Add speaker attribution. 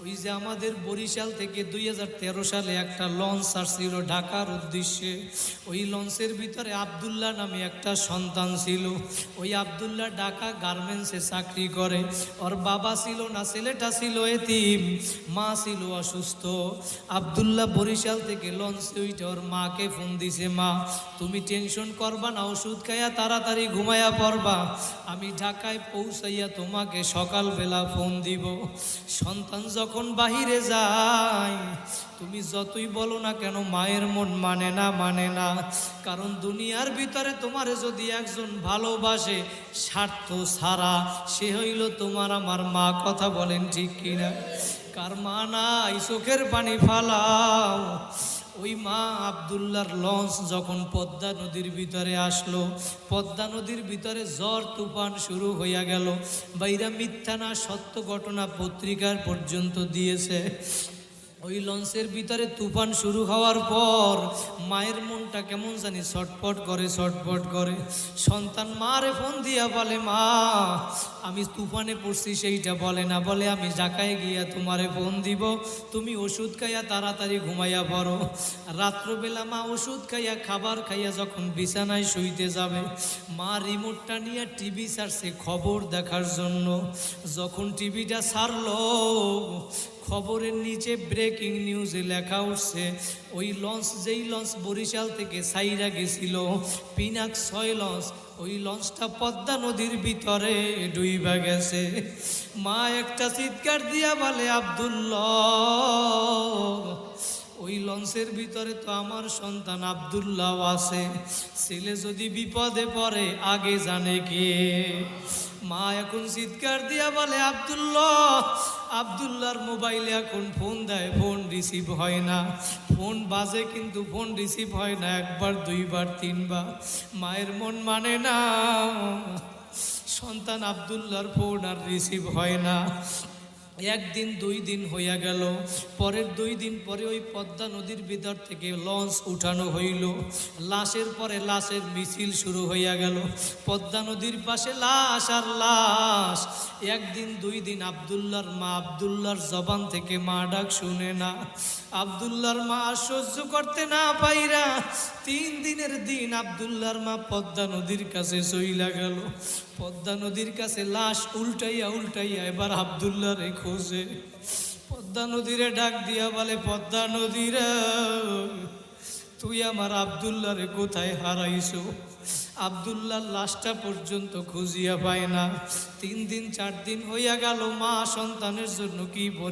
Speaker 1: ওই যে আমাদের বরিশাল থেকে 2013 সালে একটা লঞ্চ আসছিল ঢাকার উদ্দেশ্যে। ওই লঞ্চের ভিতরে আব্দুল্লাহ নামে একটা সন্তান ছিল। ওই আব্দুল্লাহ ঢাকা গার্মেন্টসে চাকরি করে। ওর বাবা ছিল না, ছেলেটা ছিল এতিম, মা ছিল অসুস্থ। আব্দুল্লাহ বরিশাল থেকে লঞ্চে উঠে ওর মাকে ফোন দিছে, মা তুমি টেনশন করবা না, ওষুধ খাইয়া তাড়াতাড়ি ঘুমাইয়া পড়বা, আমি ঢাকায় পৌঁছাইয়া তোমাকে সকালবেলা ফোন দিব। সন্তান যখন বাহিরে যায়, তুমি যতই বলো না কেন মায়ের মন মানে না। কারণ দুনিয়ার ভিতরে তোমারে যদি একজন ভালোবাসে স্বার্থ ছাড়া, সে হইল তোমার আমার মা। কথা বলেন ঠিক কিনা? কার মা নাই চোখের পানি ফালাও। ওই মা আব্দুল্লাহর লঞ্চ যখন পদ্মা নদীর ভিতরে আসলো, পদ্মা নদীর ভিতরে ঝড় তুফান শুরু হইয়া গেল। বাইরা মিথ্যা না সত্য ঘটনা পত্রিকার পর্যন্ত দিয়েছে। ওই লঞ্চের ভিতরে তুফান শুরু হওয়ার পর মায়ের মনটা কেমন জানি ছটফট করে। সন্তান মারে ফোন দিয়া বলে, মা আমি তুফানে পড়ছি সেইটা বলে না, বলে আমি ঢাকায় গিয়া তোমারে ফোন দিব, তুমি ওষুধ খাইয়া তাড়াতাড়ি ঘুমাইয়া পড়ো। রাত্রবেলা মা ওষুধ খাইয়া খাবার খাইয়া যখন বিছানায় শুইতে যাবে, মা রিমোটটা নিয়ে টিভি ছাড়ছে খবর দেখার জন্য। যখন টিভিটা ছাড়লো, খবরের নিচে ব্রেকিং নিউজে লেখা উঠছে, ওই লঞ্চ যেই লঞ্চ বরিশাল থেকে সাইরা গেছিল, পিনাক 6 লঞ্চ, ওই লঞ্চটা পদ্মা নদীর ভিতরে ডুইবা গেছে। মা একটা চিৎকার দিয়া বলে, আব্দুল্লাহ, ওই লঞ্চের ভিতরে তো আমার সন্তান আব্দুল্লাহ আছে, ছেলে যদি বিপদে পড়ে আগে জানে কে? মা এখন চিৎকার দিয়া বলে, আব্দুল্লাহ। আব্দুল্লাহর মোবাইলে এখন ফোন দেয়, ফোন রিসিভ হয় না। ফোন বাজে কিন্তু ফোন রিসিভ হয় না, একবার দুইবার তিনবার। মায়ের মন মানে না, সন্তান আব্দুল্লাহর ফোন আর রিসিভ হয় না। একদিন 2 দিন হইয়া গেল। পরের 2 দিন পরে ওই পদ্মা নদীর ভিতর থেকে লঞ্চ উঠানো হইল। লাশের পরে লাশের মিছিল শুরু হইয়া গেল। পদ্মা নদীর পাশে লাশ আর লাশ। একদিন 2 দিন আব্দুল্লাহর মা, আব্দুল্লাহর জবান থেকে মা ডাক শুনে না। আব্দুল্লাহর মা সহ্য করতে না পাইরা 3 দিনের দিন আব্দুল্লাহর মা পদ্মা নদীর কাছে চইলা গেল। পদ্মা নদীর কাছে লাশ উল্টাইয়া এবার আব্দুল্লাহরে খোঁজে। পদ্মা নদীরে ডাক দিয়া বলে, পদ্মা নদীরে, তুই আমার আব্দুল্লাহরে কোথায় হারাইছো? আব্দুল্লাহর লাশটা পর্যন্ত খুঁজিয়া পায় না। 3 দিন 4 দিন হইয়া গেল। মা সন্তানের জন্য কি